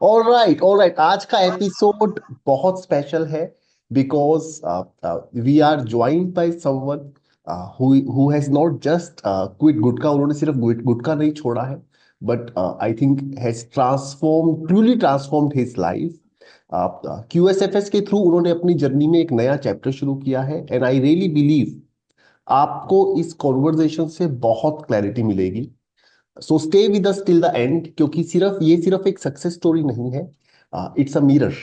Alright, आज का episode बहुत स्पेशल है because we are joined by someone who has not just quit gutkha. उन्होंने सिर्फ गुटखा नहीं छोड़ा है, but I think has truly transformed his life. QSFS के थ्रू उन्होंने अपनी जर्नी में एक नया चैप्टर शुरू किया है, एंड आई रियली बिलीव आपको इस कॉन्वर्जेशन से बहुत क्लैरिटी मिलेगी। So stay with us till the end, क्योंकि सिर्फ एक सक्सेस स्टोरी नहीं है, इट्स अ मिरर।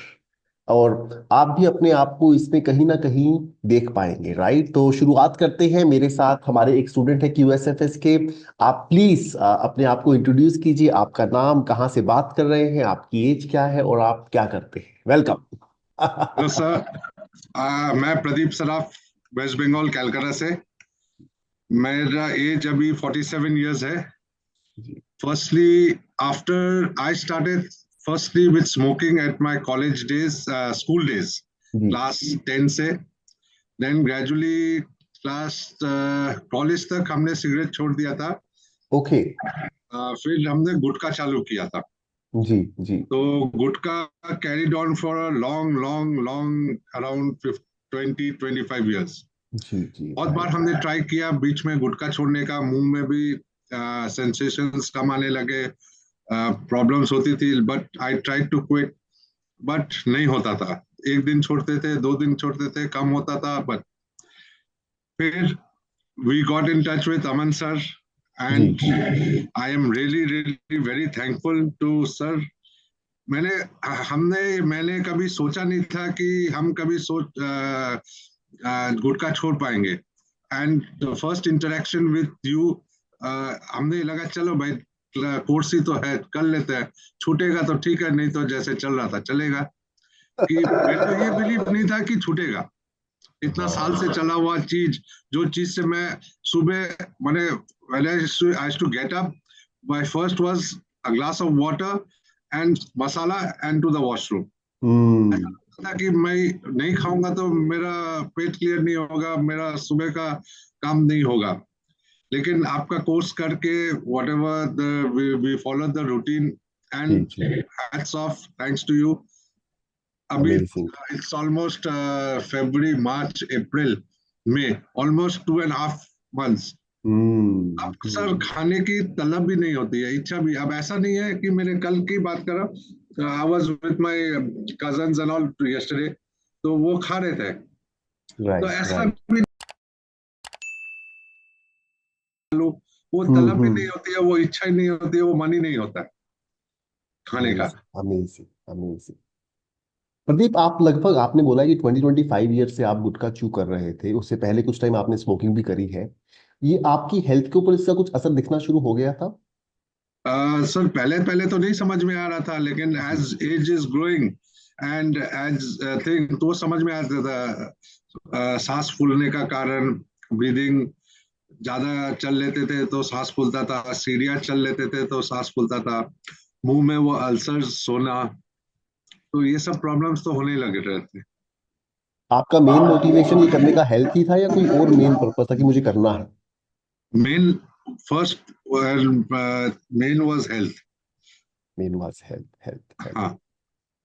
और आप भी अपने आप को इसमें कहीं ना कहीं देख पाएंगे, राइट? तो शुरुआत करते हैं। मेरे साथ हमारे एक स्टूडेंट है QSFS के। आप प्लीज अपने आप को इंट्रोड्यूस कीजिए। आपका नाम, कहाँ से बात कर रहे हैं, आपकी एज क्या है और आप क्या करते हैं? वेलकम। Hello sir. मैं प्रदीप सराफ, वेस्ट बंगाल कलकत्ता से। मेरा एज अभी 47 इयर्स है। जी। Firstly after I started firstly with smoking at my college days, school days, जी। क्लास 10 से। देन ग्रेजुअली क्लास कॉलेज तक हमने सिगरेट छोड़ दिया था। ओके। फिर हमने गुटखा चालू किया था। जी। जी। तो gutkha carried on for a long long long around 20-25 years. जी। जी। बहुत बार राइट। हमने ट्राई किया बीच में गुटखा छोड़ने का, मुंह में भी सेंसेशंस कम आने लगे, प्रॉब्लम्स होती थी, but I try to quit, but नहीं होता था। एक दिन छोड़ते थे, 2 दिन छोड़ते थे, कम होता था। बट फिर we got in touch with Aman sir, जी। And I am really really very thankful to sir. मैंने हमने मैंने कभी सोचा नहीं था कि हम कभी गुटखा छोड़ पाएंगे। And the first interaction with you, हमने लगा चलो भाई, कोर्स ही तो है, कर लेते हैं। छूटेगा तो ठीक है, नहीं तो जैसे चल रहा था चलेगा। कि मेरे को ये बिलीव नहीं था कि छूटेगा। इतना साल से हाँ। चला हुआ चीज, जो चीज से मैं सुबह मैंने when I used to get up, my first was a glass of water and masala and to the washroom. ऐसा हम्म। लगता था कि मैं नहीं खाऊंगा तो मेरा पेट क्लियर नहीं होगा, मेरा सुबह का काम नहीं होगा। लेकिन आपका कोर्स करके what ever we follow the routine, जी। एंड जी। Hats off, thanks to you. अभी amazing. It's almost February, March, April, May, almost 2.5 months। अब सर हम्म। खाने की तलब भी नहीं होती है, इच्छा भी। अब ऐसा नहीं है कि मेरे कल की बात करो, I was with my cousins and all yesterday, तो वो खा रहे थे। तो राइट। ऐसा राइट। भी लो, वो तलब भी नहीं होती है, वो इच्छा ही नहीं होती है, वो मन ही नहीं होता है खाने का। Amazing, amazing, amazing. प्रदीप, आप लगभग आपने बोला कि 20-25 ईयर से आप गुटखा च्यू कर रहे थे। उससे पहले कुछ टाइम आपने स्मोकिंग भी करी है। ये आपकी हेल्थ के ऊपर इसका कुछ असर दिखना शुरू हो गया था? सर पहले पहले तो नहीं समझ में आ रहा था, लेकिन जी। Age age is growing and age thing, तो समझ में आता था। सांस फूलने का कारण, ब्रीदिंग ज्यादा चल लेते थे तो सांस फूलता था, सीढ़ियाँ चल लेते थे तो सांस फूलता था, मुंह में वो अल्सर्स होना, तो ये सब प्रॉब्लम्स तो होने लगे रहे थे। आपका मेन मोटिवेशन ये करने का हेल्थ ही था या कोई और मेन पर्पस था कि मुझे करना है? Main first main was health. Main was health, health, health. हाँ।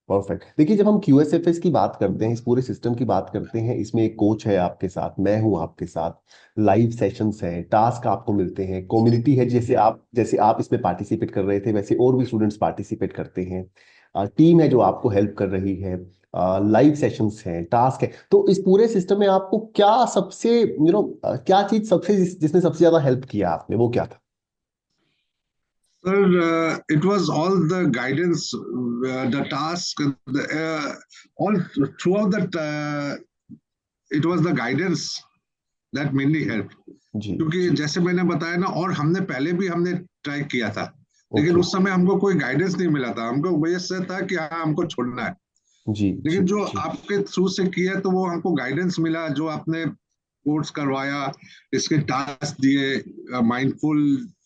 परफेक्ट। देखिए, जब हम QSFS की बात करते हैं, इस पूरे सिस्टम की बात करते हैं, इसमें एक कोच है आपके साथ, मैं हूं आपके साथ, लाइव सेशंस हैं, टास्क आपको मिलते हैं, कम्युनिटी है। जैसे आप इसमें पार्टिसिपेट कर रहे थे, वैसे और भी स्टूडेंट्स पार्टिसिपेट करते हैं। टीम है जो आपको हेल्प कर रही है। लाइव सेशंस हैं, टास्क है। तो इस पूरे सिस्टम में आपको क्या सबसे क्या चीज जिसने सबसे ज्यादा हेल्प किया आपने, वो क्या था? Sir, it was all the guidance, the task, all throughout that. It was the guidance that mainly helped. जी। क्योंकि जी। जैसे मैंने बताया ना, और हमने पहले भी हमने ट्राई किया था, लेकिन ओके। उस समय हमको कोई गाइडेंस नहीं मिला था। हमको वैसे था कि हाँ, हमको छोड़ना है। जी। जी। लेकिन जो जी। आपके थ्रू से किया तो वो हमको गाइडेंस मिला, जो आपने कोर्स करवाया, इसके टास्क दिए, माइंडफुल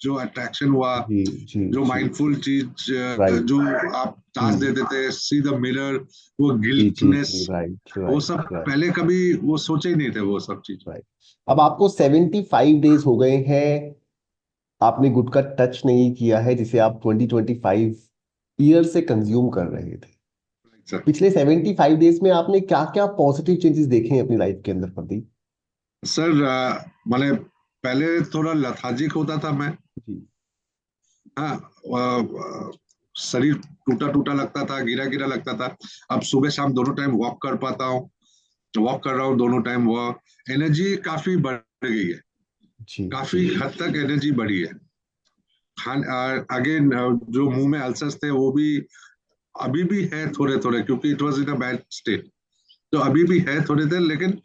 जो अट्रैक्शन हुआ, जी। जी। जो जी। माइंडफुल चीज, राइट। जो आप टास्क दे देते, सी द मिरर, वो जी। जी। गिल्टनेस, जी। राइट। वो राइट। सब राइट। पहले कभी वो सोचे ही नहीं थे वो सब चीज। राइट। अब आपको 75 डेज हो गए हैं, आपने गुटखा टच नहीं किया है, जिसे आप 2025 ईयर से कंज्यूम कर रहे थे। सर पिछले 75 डेज में आपने क्या क्या पॉजिटिव चेंजेस देखे हैं अपनी लाइफ के अंदर प्रदीप? सर मैंने पहले थोड़ा लथार्जिक होता था मैं। जी। हाँ, शरीर टूटा टूटा लगता था, गिरा गिरा लगता था। अब सुबह शाम दोनों टाइम वॉक कर पाता हूँ, वॉक कर रहा हूँ दोनों टाइम। वॉक एनर्जी काफी बढ़ गई है, जी। जी। काफी हद तक एनर्जी बढ़ी है। खान अगेन, जो मुंह में अल्सर्स थे वो भी अभी भी है थोड़े थोड़े, क्योंकि it was in a bad state. तो अभी भी है थोड़े थे, लेकिन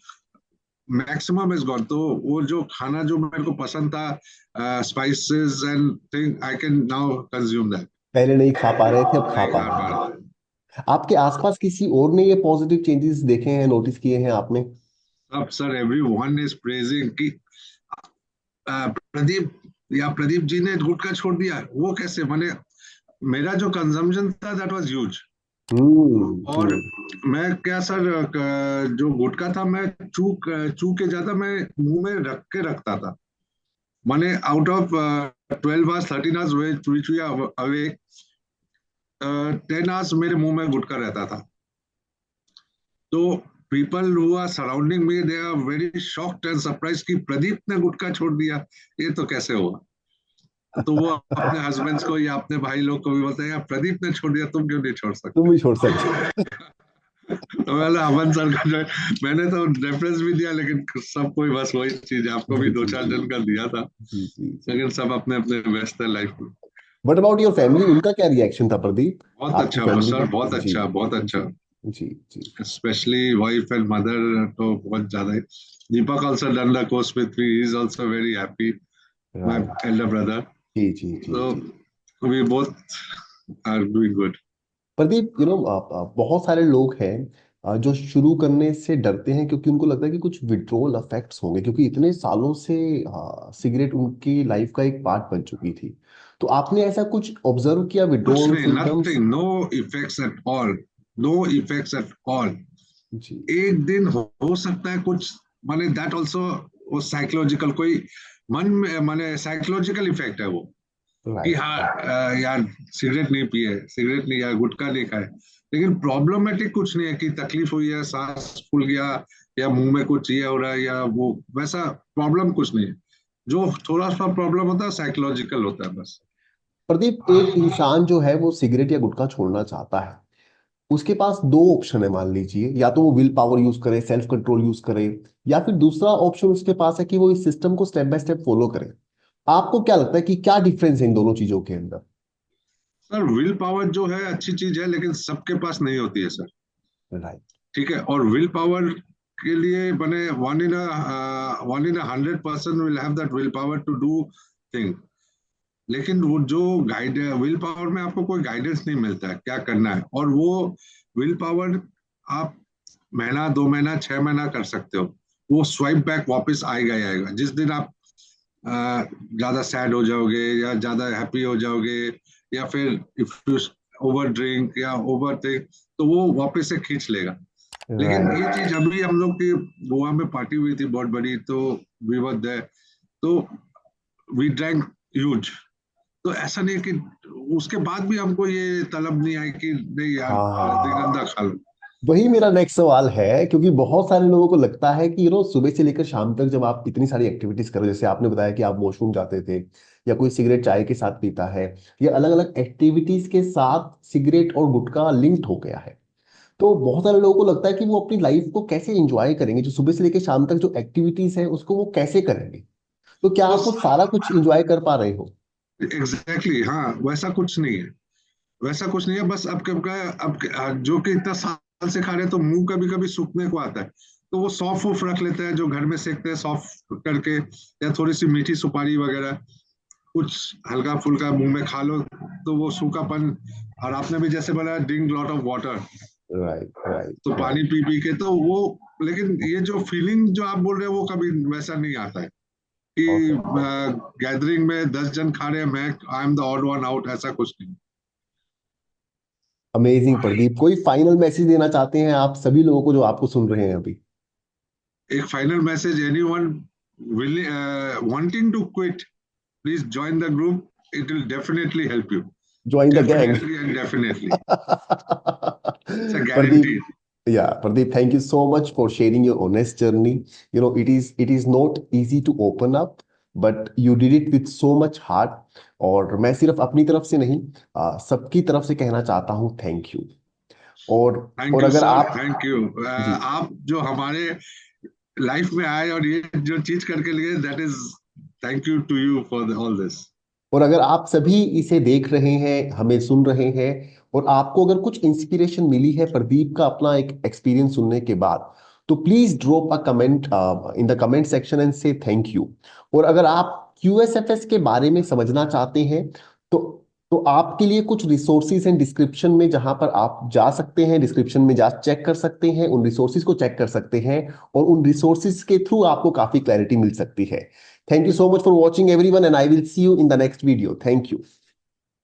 मैक्सिमम इज गॉन। तो वो जो खाना जो मेरे को पसंद था, spices and thing, I can now consume that. पहले नहीं खा पा रहे थे, अब खा नहीं पा खा रहे पा हैं। रहा था। आपके आसपास किसी और ने ये पॉजिटिव चेंजेस देखे हैं, नोटिस किए हैं आपने? अब sir every one is praising कि प्रदीप, या प्रदीप जी ने गुटखा छोड़ दिया, वो कैसे? मैंने, मेरा जो कंजम्पशन था दैट वाज ह्यूज। और हम्म। मैं क्या सर, जो गुटखा था मैं चू के ज्यादा मैं मुंह में रख के रखता था। मैंने आउट ऑफ 12 आवर्स 13 आवर्स वे चुई चुई अवे, 10 आवर्स मेरे मुंह में गुटखा रहता था। तो people who are surrounding me they are very shocked and surprise कि प्रदीप ने गुटखा छोड़ दिया, ये तो कैसे हुआ? तो वो अपने हस्बैंड्स को या अपने भाई लोग को भी बोलते हैं, यार प्रदीप ने छोड़ दिया, तुम क्यों नहीं छोड़ तुम सकते? भी छोड़ सकते। तो बोला अमन सर का जो है, मैंने तो रेफरेंस भी दिया, लेकिन सब कोई बस वही चीज है, आपको भी जी। दो जी। चार जी। जन का दिया था, जी। जी। जी। लेकिन सब अपने अपने व्यस्त है लाइफ में। व्हाट अबाउट योर फैमिली, उनका क्या रिएक्शन था प्रदीप? बहुत आपकी अच्छा फैमिली सर, का? बहुत जी। अच्छा, बहुत अच्छा। जी। जी। जी। स्पेशली वाइफ एंड मदर तो बहुत ज्यादा ही। Deepak also done the course with me, he is also very happy, my right. Elder brother. जी। जी। जी। तो जी। We both are doing good. Pradeep, बहुत सारे लोग हैं जो शुरू करने से डरते हैं क्योंकि उनको लगता है कि कुछ विड्रॉल इफेक्ट्स होंगे, क्योंकि इतने सालों से सिगरेट उनकी लाइफ का एक पार्ट बन चुकी थी। तो आपने ऐसा कुछ ऑब्जर्व किया, कुछ विड्रॉल नहीं, symptoms? Nothing, no effects at all, no effects at all. जी। एक दिन हो सकता है कुछ, माने दैट ऑल्सो, वो साइकोलॉजिकल कोई मन में, माने साइकोलॉजिकल इफेक्ट है वो, कि राइट। हाँ यार सिगरेट नहीं पिए, सिगरेट नहीं, या गुटखा नहीं खाए। लेकिन प्रॉब्लमेटिक कुछ नहीं है कि तकलीफ हुई है, सांस फूल गया, या मुंह में कुछ ये हो रहा है, या वो वैसा प्रॉब्लम कुछ नहीं है। जो थोड़ा सा प्रॉब्लम होता है साइकोलॉजिकल होता है बस। प्रदीप, एक इंसान जो है वो सिगरेट या गुटखा छोड़ना चाहता है, उसके पास दो ऑप्शन है। मान लीजिए, या तो वो विल पावर यूज करे, सेल्फ कंट्रोल यूज करे, या फिर दूसरा ऑप्शन उसके पास है कि वो इस सिस्टम को स्टेप बाय स्टेप फॉलो करे। आपको क्या लगता है कि क्या डिफरेंस है इन दोनों चीजों के अंदर? सर विल पावर जो है अच्छी चीज है, लेकिन सबके पास नहीं होती है सर। राइट। ठीक है, और विल पावर के लिए बने, one in 100 person will have that will power to do thing. लेकिन वो जो गाइड, विल पावर में आपको कोई गाइडेंस नहीं मिलता है क्या करना है। और वो विल पावर आप महीना 2 महीना 6 महीना कर सकते हो, वो स्वाइप बैक वापस आएगा ही आएगा। जिस दिन आप ज्यादा सैड हो जाओगे, या ज्यादा हैप्पी हो जाओगे, या फिर इफ यू ओवर ड्रिंक या ओवर थिंक, तो वो वापस से खींच लेगा। लेकिन राइट। ये चीज अभी हम लोग की गोवा में पार्टी हुई थी बहुत बड़ी, तो वी वर देयर, तो वी ड्रैंक ह्यूज। तो ऐसा नहीं कि उसके बाद भी हमको ये तलब नहीं आई कि नहीं यार हाँ, रजनीगंधा खा लो। वही मेरा नेक्स्ट सवाल है, क्योंकि बहुत सारे लोगों को लगता है कि सुबह से लेकर शाम तक जब आप इतनी सारी एक्टिविटीज करो, जैसे आपने बताया कि आप वॉशरूम जाते थे, या कोई सिगरेट चाय के साथ पीता है, या अलग अलग एक्टिविटीज के साथ सिगरेट और गुटखा लिंक्ड हो गया है, तो बहुत सारे लोगों को लगता है कि वो अपनी लाइफ को कैसे एंजॉय करेंगे, जो सुबह से लेकर शाम तक जो एक्टिविटीज है उसको वो कैसे करेंगे। तो क्या आप बस वो सारा कुछ एंजॉय कर पा रहे हो? एग्जैक्टली exactly, हाँ वैसा कुछ नहीं है, वैसा कुछ नहीं है। बस अब जो कि इतना साल से खा रहे हैं, तो मुंह कभी कभी सूखने को आता है, तो वो सौंफ वूफ रख लेते हैं, जो घर में सेकते हैं सौंफ करके, या थोड़ी सी मीठी सुपारी वगैरह, कुछ हल्का फुल्का मुंह में खा लो, तो वो सूखापन। और आपने भी जैसे बोला drink lot of water, right. Right. तो पानी राइट। पी पी के तो वो, लेकिन ये जो फीलिंग जो आप बोल रहे हैं वो कभी वैसा नहीं आता है कि गैदरिंग में 10 जन खा रहे हैं, मैं I am the odd one out, ऐसा कुछ नहीं। अमेजिंग प्रदीप, कोई फाइनल मैसेज देना चाहते हैं आप सभी लोगों को जो आपको सुन रहे हैं अभी? एक final message, anyone wanting to quit, please join the group, it will definitely help you. join the gang. Definitely and definitely. It's a Pradeep, guarantee. yeah, Pradeep, thank you so much for sharing your honest journey. It is not easy to open up, but you did it with so much heart. और मैं सिर्फ अपनी तरफ से नहीं, सबकी तरफ से कहना चाहता हूँ थैंक यू। और थैंक यू अगर सर, आप थैंक यू। जी, आप जो हमारे लाइफ में आए और ये जो चीज करके लिए, that is thank you to you for all this. और अगर आप सभी इसे देख रहे हैं, हमें सुन रहे हैं, और आपको अगर कुछ इंस्पिरेशन मिली है प्रदीप का अपना एक एक्सपीरियंस सुनने के बाद, तो please drop a comment in the comment section and से थैंक यू। और अगर आप क्यूएसएफएस के बारे में समझना चाहते हैं, तो तो आपके लिए कुछ रिसोर्सेज हैं डिस्क्रिप्शन में, जहां पर आप जा सकते हैं, डिस्क्रिप्शन में जा चेक कर सकते हैं, उन रिसोर्सेज को चेक कर सकते हैं, और उन रिसोर्सेज के थ्रू आपको काफी क्लैरिटी मिल सकती है। Thank you so much for watching everyone, and I will see you in the next video. Thank you.